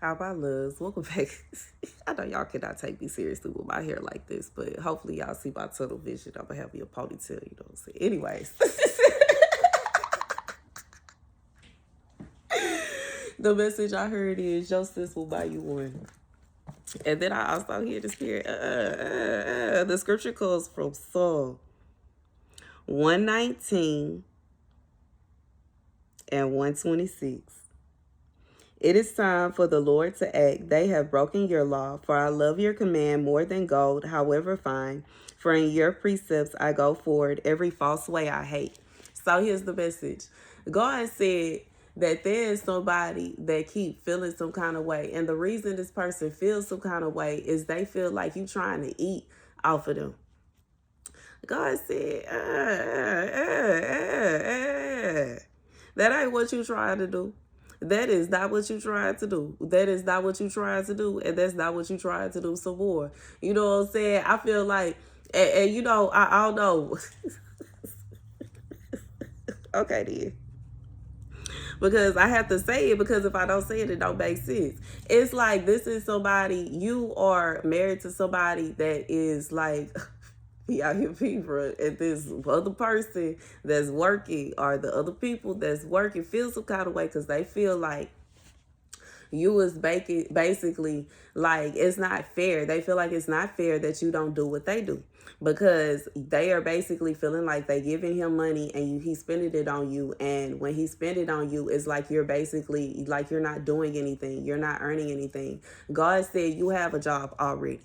How my loves? Welcome back. I know y'all cannot take me seriously with my hair like this, but hopefully y'all see my tunnel vision. I'm gonna have me a ponytail, you know what I'm saying? Anyways. The message I heard is your sis will buy you one. And then I also hear the spirit. The scripture comes from Psalm 119 and 126. It is time for the Lord to act. They have broken your law, for I love your command more than gold, however fine. For in your precepts I go forward, every false way I hate. So here's the message. God said that there is somebody that keep feeling some kind of way. And the reason this person feels some kind of way is they feel like you trying to eat off of them. God said, that ain't what you trying to do. That is not what you tried to do. That is not what you tried to do. And that's not what you tried to do some more. You know what I'm saying? I feel like, and you know, I don't know. Okay, then. Because I have to say it, because if I don't say it, it don't make sense. It's like this is somebody, you are married to somebody that is like, out here people, and this other person that's working, or the other people that's working, feel some kind of way because they feel like you is basically like it's not fair. They feel like it's not fair that you don't do what they do, because they are basically feeling like they giving him money and he's spending it on you. And when he spend it on you, it's like you're basically like you're not doing anything. You're not earning anything. God said you have a job already.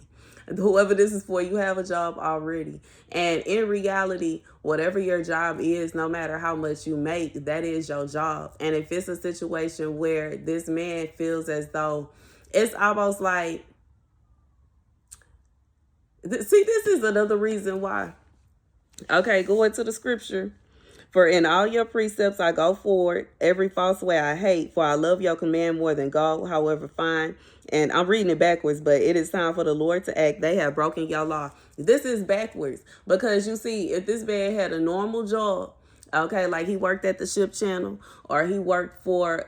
Whoever this is for, you have a job already. And in reality, whatever your job is, no matter how much you make, that is your job. And if it's a situation where this man feels as though it's almost like, see, this is another reason why. Okay, go into the scripture. For in all your precepts I go forward, every false way I hate, for I love your command more than gold, however fine. And I'm reading it backwards, but it is time for the Lord to act. They have broken your law. This is backwards, because you see, if this man had a normal job, okay, like he worked at the ship channel, or he worked for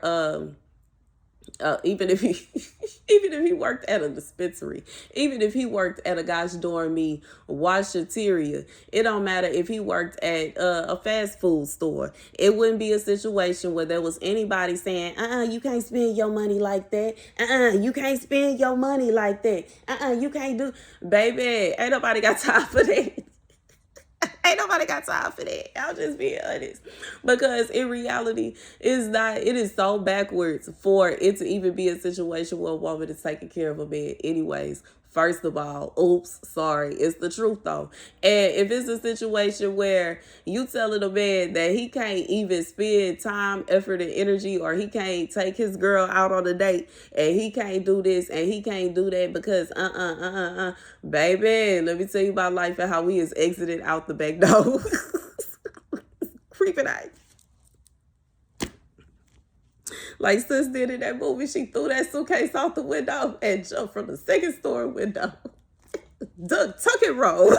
even if he worked at a dispensary, even if he worked at a gosh darn me washateria, it don't matter if he worked at a fast food store. It wouldn't be a situation where there was anybody saying, you can't spend your money like that. You can't spend your money like that. You can't do, baby, ain't nobody got time for that. Ain't nobody got time for that. I'll just be honest. Because in reality, it is so backwards for it to even be a situation where a woman is taking care of a man anyways. First of all, oops, sorry. It's the truth though. And if it's a situation where you telling a man that he can't even spend time, effort, and energy, or he can't take his girl out on a date, and he can't do this and he can't do that because baby, let me tell you about life and how we is exited out the back door. Creeping out. Like sis did in that movie, she threw that suitcase out the window and jumped from the second story window. Tuck and roll.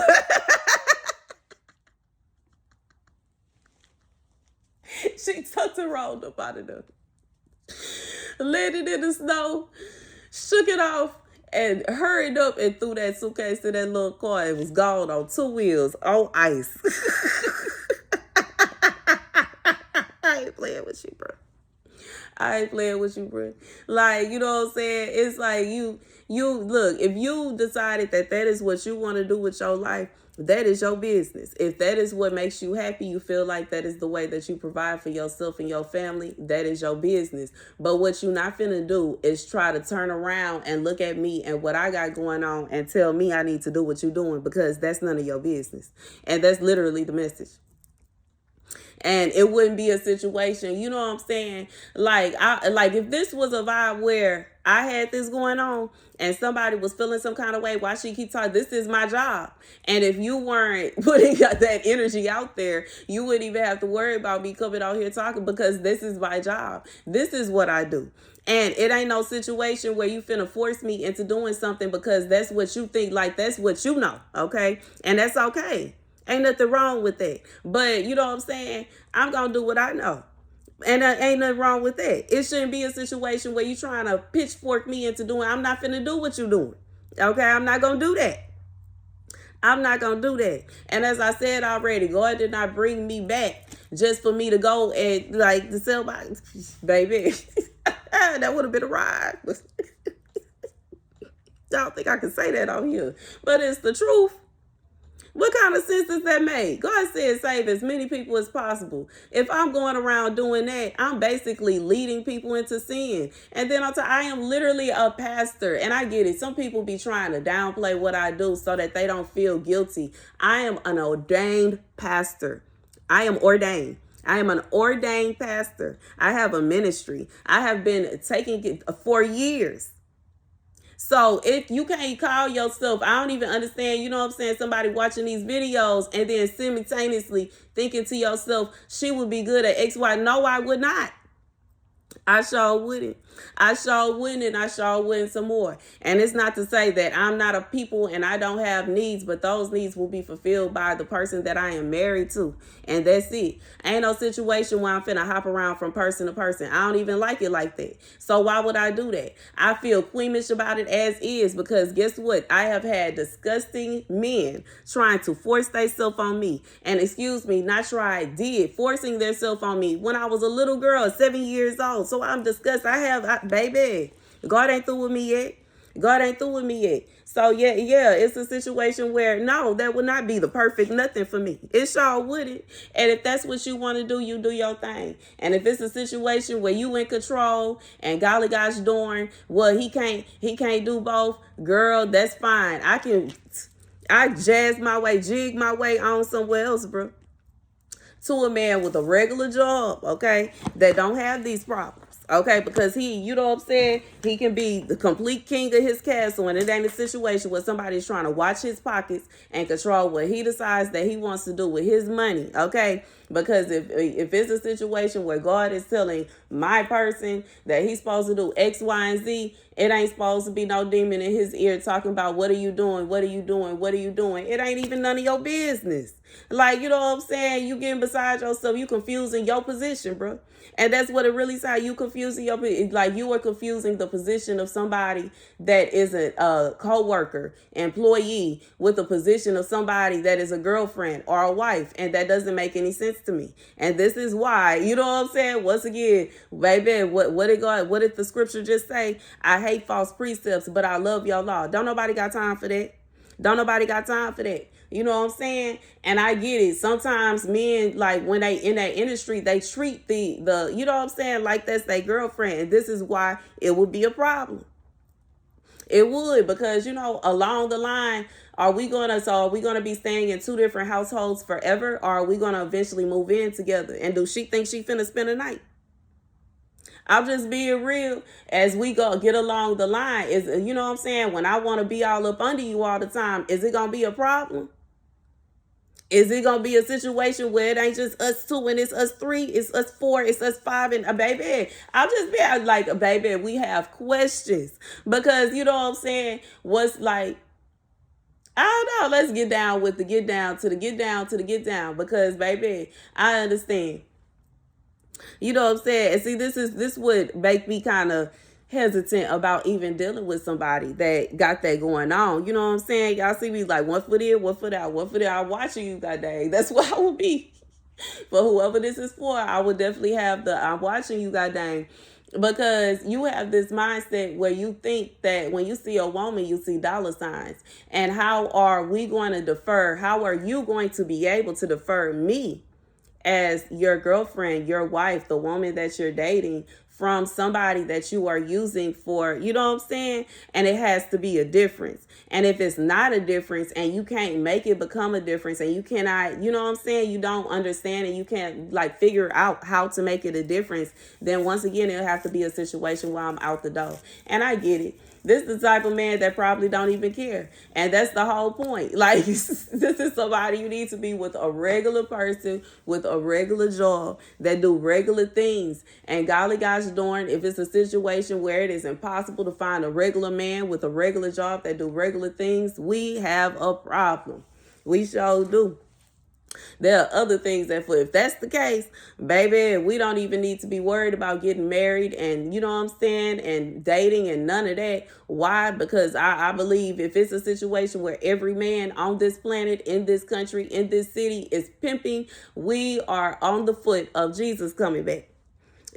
She tucked and rolled up out of there. Landed in the snow, shook it off, and hurried up and threw that suitcase in that little car. It was gone on 2 wheels, on ice. I ain't playing with you, bro. I ain't playing with you, bro. Like, you know what I'm saying? It's like you look, if you decided that is what you want to do with your life, that is your business. If that is what makes you happy, you feel like that is the way that you provide for yourself and your family, that is your business. But what you not finna do is try to turn around and look at me and what I got going on and tell me I need to do what you're doing, because that's none of your business. And that's literally the message. And it wouldn't be a situation, you know what I'm saying? Like if this was a vibe where I had this going on and somebody was feeling some kind of way, why she keep talking? This is my job. And if you weren't putting that energy out there, you wouldn't even have to worry about me coming out here talking, because this is my job. This is what I do. And it ain't no situation where you finna force me into doing something because that's what you think, like that's what you know, okay? And that's okay. Ain't nothing wrong with that. But you know what I'm saying? I'm going to do what I know. And ain't nothing wrong with that. It shouldn't be a situation where you trying to pitchfork me into doing, I'm not finna do what you doing. Okay, I'm not gonna do that. I'm not gonna do that. And as I said already, God did not bring me back just for me to go and like to sell my baby. That would have been a ride. I don't think I can say that on here, but it's the truth. What kind of sense does that make? God said save as many people as possible. If I'm going around doing that, I'm basically leading people into sin. And then I am literally a pastor. And I get it. Some people be trying to downplay what I do so that they don't feel guilty. I am an ordained pastor. I am ordained. I am an ordained pastor. I have a ministry. I have been taking it for years. So if you can't call yourself, I don't even understand, you know what I'm saying, somebody watching these videos and then simultaneously thinking to yourself, she would be good at X, Y. No, I would not. I sure wouldn't. I sure wouldn't, and I sure wouldn't some more. And it's not to say that I'm not a people and I don't have needs, but those needs will be fulfilled by the person that I am married to. And that's it. Ain't no situation where I'm finna hop around from person to person. I don't even like it like that. So why would I do that? I feel queamish about it as is because guess what? I have had disgusting men trying to force themselves on me. And excuse me, not did forcing themselves on me when I was a little girl, 7 years old. So I'm disgusted. Baby, God ain't through with me yet. God ain't through with me yet. So yeah, it's a situation where no, that would not be the perfect nothing for me. It sure wouldn't. And if that's what you want to do, you do your thing. And if it's a situation where you in control and golly gosh darn, well, he can't do both, girl, that's fine. I jig my way on somewhere else, bro. To a man with a regular job, okay, that don't have these problems. Okay, because you know what I'm saying? He can be the complete king of his castle, and it ain't a situation where somebody's trying to watch his pockets and control what he decides that he wants to do with his money. Okay, because if it's a situation where God is telling my person that he's supposed to do X, Y, and Z, it ain't supposed to be no demon in his ear talking about what are you doing, what are you doing, what are you doing. It ain't even none of your business. Like, you know what I'm saying? You getting beside yourself, you confusing your position, bro. And that's what it really says. You confusing like you are confusing the position of somebody that is a coworker, employee, with the position of somebody that is a girlfriend or a wife, and that doesn't make any sense to me. And this is why, you know what I'm saying? Once again, baby, what did the scripture just say? I hate false precepts, but I love your law. Don't nobody got time for that. Don't nobody got time for that. You know what I'm saying? And I get it. Sometimes men, like when they in that industry, they treat the you know what I'm saying, like that's their girlfriend. And this is why it would be a problem. It would, because, you know, along the line, are we gonna be staying in two different households forever? Or are we gonna eventually move in together? And do she think she finna spend a night? I'm just being real as we go get along the line. Is, you know what I'm saying? When I want to be all up under you all the time, is it gonna be a problem? Is it gonna be a situation where it ain't just us two and it's us three, it's us four, it's us five, and a baby? I'll just be like, baby, we have questions because you know what I'm saying. What's like, I don't know. Let's get down with the get down to the get down to the get down because baby, I understand. You know what I'm saying? And see, this would make me kind of hesitant about even dealing with somebody that got that going on. You know what I'm saying? Y'all see me like 1 foot in, 1 foot out, 1 foot out. I'm watching you that day. That's what I would be. For whoever this is for, I would definitely have I'm watching you, goddamn. Because you have this mindset where you think that when you see a woman, you see dollar signs. And how are we going to defer? How are you going to be able to defer me as your girlfriend, your wife, the woman that you're dating, from somebody that you are using for, you know what I'm saying? And it has to be a difference. And if it's not a difference and you can't make it become a difference and you cannot, you know what I'm saying? You don't understand and you can't like figure out how to make it a difference, then once again, it'll have to be a situation where I'm out the door. And I get it. This is the type of man that probably don't even care. And that's the whole point. Like, this is somebody you need to be with, a regular person with a regular job that do regular things. And golly gosh darn, if it's a situation where it is impossible to find a regular man with a regular job that do regular things, we have a problem. We sure do. There are other things that, for if that's the case, baby, we don't even need to be worried about getting married and, you know what I'm saying, and dating and none of that. Why? Because I believe if it's a situation where every man on this planet, in this country, in this city is pimping, we are on the foot of Jesus coming back.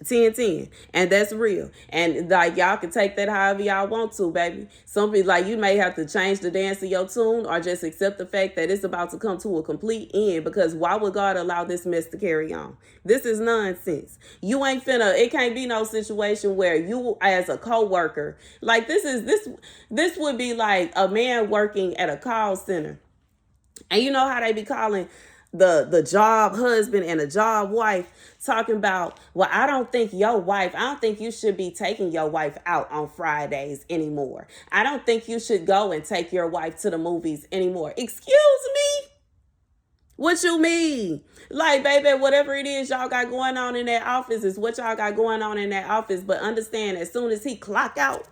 10-10, and that's real. And like, y'all can take that however y'all want to, baby. Some people, like, you may have to change the dance of your tune or just accept the fact that it's about to come to a complete end, because why would God allow this mess to carry on? This is nonsense. You ain't finna, it can't be no situation where you as a coworker, like, this would be like a man working at a call center, and you know how they be calling the job husband and a job wife, talking about, well, I don't think you should be taking your wife out on Fridays anymore. I don't think you should go and take your wife to the movies anymore. Excuse me? What you mean? Like, baby, whatever it is y'all got going on in that office is what y'all got going on in that office. But understand, as soon as he clock out,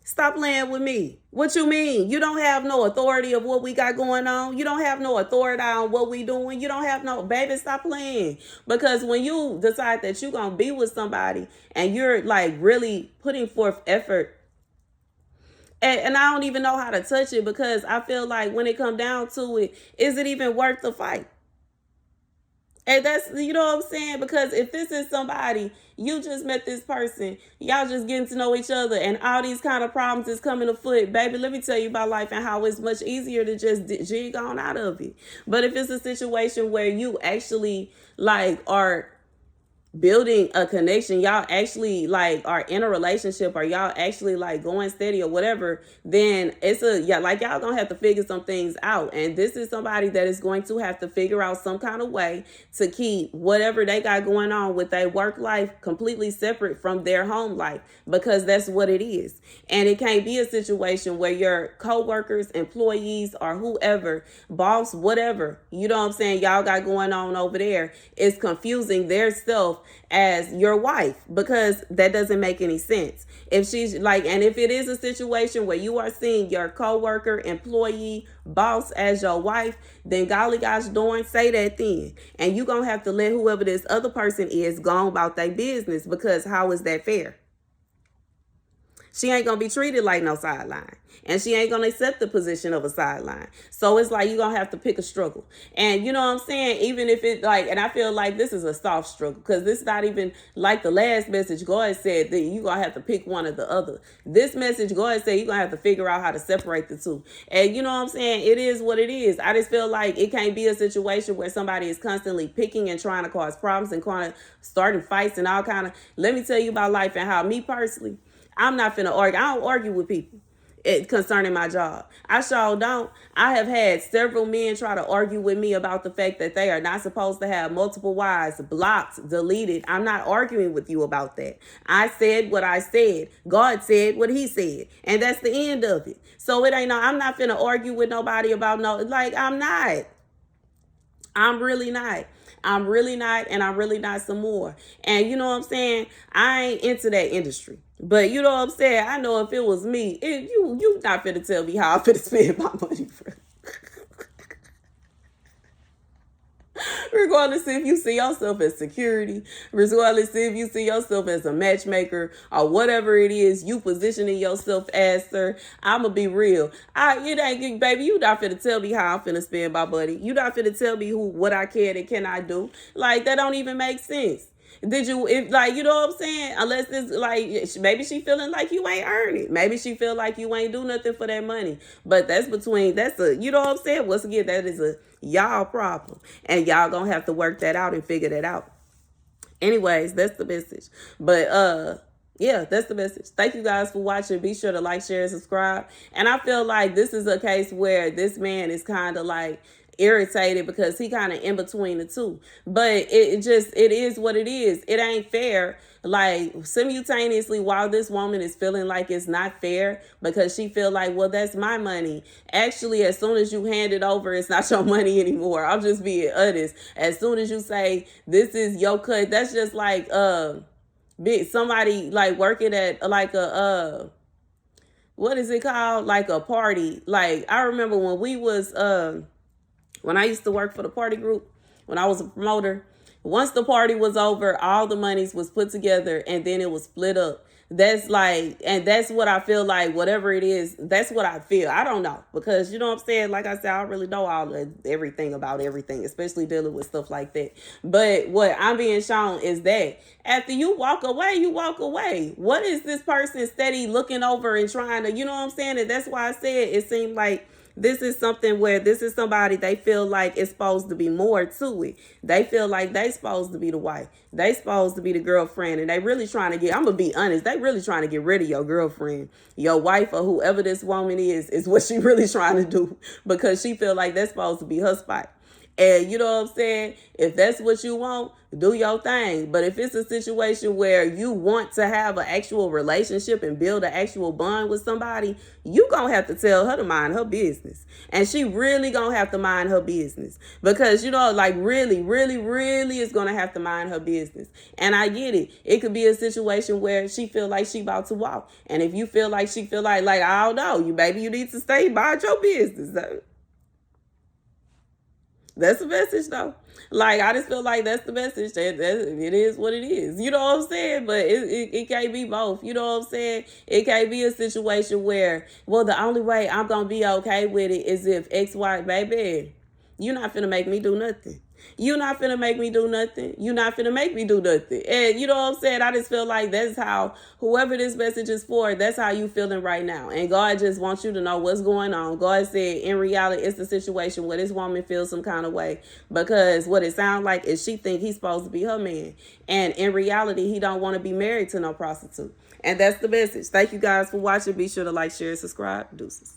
stop playing with me. What you mean? You don't have no authority of what we got going on. You don't have no authority on what we doing. You don't have no, baby, stop playing. Because when you decide that you're going to be with somebody and you're like really putting forth effort, and I don't even know how to touch it, because I feel like when it come down to it, is it even worth the fight? And that's, you know what I'm saying? Because if this is somebody, you just met this person, y'all just getting to know each other, and all these kind of problems is coming afoot, baby, let me tell you about life and how it's much easier to just jig on out of it. But if it's a situation where you actually like are building a connection, y'all actually like are in a relationship, or y'all actually like going steady or whatever, then it's like y'all gonna have to figure some things out. And this is somebody that is going to have to figure out some kind of way to keep whatever they got going on with their work life completely separate from their home life, because that's what it is. And it can't be a situation where your co-workers, employees, or whoever, boss, whatever, you know what I'm saying, y'all got going on over there is confusing their self as your wife, because that doesn't make any sense. If she's like, and if it is a situation where you are seeing your coworker, employee, boss as your wife, then golly gosh darn, say that then. And you gonna have to let whoever this other person is go on about their business, because how is that fair? She ain't gonna be treated like no sideline, and she ain't gonna accept the position of a sideline. So it's like, you're gonna have to pick a struggle. And you know what I'm saying? Even if it like, and I feel like this is a soft struggle, because this is not even like the last message. God said that you're gonna have to pick one or the other. This message, God said you're gonna have to figure out how to separate the two. And you know what I'm saying? It is what it is. I just feel like it can't be a situation where somebody is constantly picking and trying to cause problems and kind of starting fights and all kind of. Let me tell you about life and how me personally, I'm not finna argue. I don't argue with people concerning my job. I sure don't. I have had several men try to argue with me about the fact that they are not supposed to have multiple wives, blocked, deleted. I'm not arguing with you about that. I said what I said. God said what he said. And that's the end of it. So it ain't no, I'm not finna argue with nobody about no, like, I'm not. I'm really not. I'm really not, and I'm really not some more. And you know what I'm saying? I ain't into that industry. But you know what I'm saying? I know if it was me, you not finna tell me how I'm finna spend my money, bro. Regardless if you see yourself as security, regardless if you see yourself as a matchmaker, or whatever it is you positioning yourself as, sir, I'ma be real. It ain't, baby, you not finna tell me how I'm finna spend my money. You not finna tell me what I can and cannot do. Like, that don't even make sense. Did you, if like, you know what I'm saying? Unless it's like, maybe she feeling like you ain't earn it. Maybe she feel like you ain't do nothing for that money. But that's you know what I'm saying? Once again, that is a y'all problem. And y'all gonna have to work that out and figure that out. Anyways, that's the message. But, yeah, that's the message. Thank you guys for watching. Be sure to like, share, and subscribe. And I feel like this is a case where this man is kind of like irritated because he kind of in between the two. But it is what it is. It ain't fair. Like, simultaneously, while this woman is feeling like it's not fair because she feel like, well, that's my money. Actually, as soon as you hand it over, it's not your money anymore. I'm just being honest. As soon as you say, this is your cut, that's just like, somebody like working at like a, what is it called? Like a party. Like, I remember when we was, When I used to work for the party group, when I was a promoter, once the party was over, all the monies was put together and then it was split up. That's like, and that's what I feel like, whatever it is, that's what I feel. I don't know, because you know what I'm saying? Like I said, I don't really know everything about everything, especially dealing with stuff like that. But what I'm being shown is that after you walk away, you walk away. What is this person steady looking over and trying to, you know what I'm saying? And that's why I said it seemed like this is something where this is somebody they feel like it's supposed to be more to it. They feel like they supposed to be the wife. They supposed to be the girlfriend. And they really trying to get, I'm going to be honest, they really trying to get rid of your girlfriend. Your wife or whoever this woman is what she really trying to do. Because she feel like that's supposed to be her spot. And you know what I'm saying? If that's what you want, do your thing. But if it's a situation where you want to have an actual relationship and build an actual bond with somebody, you gonna have to tell her to mind her business. And she really gonna have to mind her business. Because, you know, like really, really, really is gonna have to mind her business. And I get it. It could be a situation where she feel like she about to walk. And if you feel like she feel like I don't know, you need to stay, mind your business. That's the message, though. Like, I just feel like that's the message. That it is what it is. You know what I'm saying? But it can't be both. You know what I'm saying? It can't be a situation where, well, the only way I'm going to be okay with it is if X, Y, baby, you're not finna make me do nothing. You're not finna make me do nothing. You're not finna make me do nothing. And you know what I'm saying? I just feel like that's how, whoever this message is for, that's how you feeling right now. And God just wants you to know what's going on. God said, in reality, it's the situation where this woman feels some kind of way. Because what it sounds like is she think he's supposed to be her man. And in reality, he don't want to be married to no prostitute. And that's the message. Thank you guys for watching. Be sure to like, share, and subscribe. Deuces.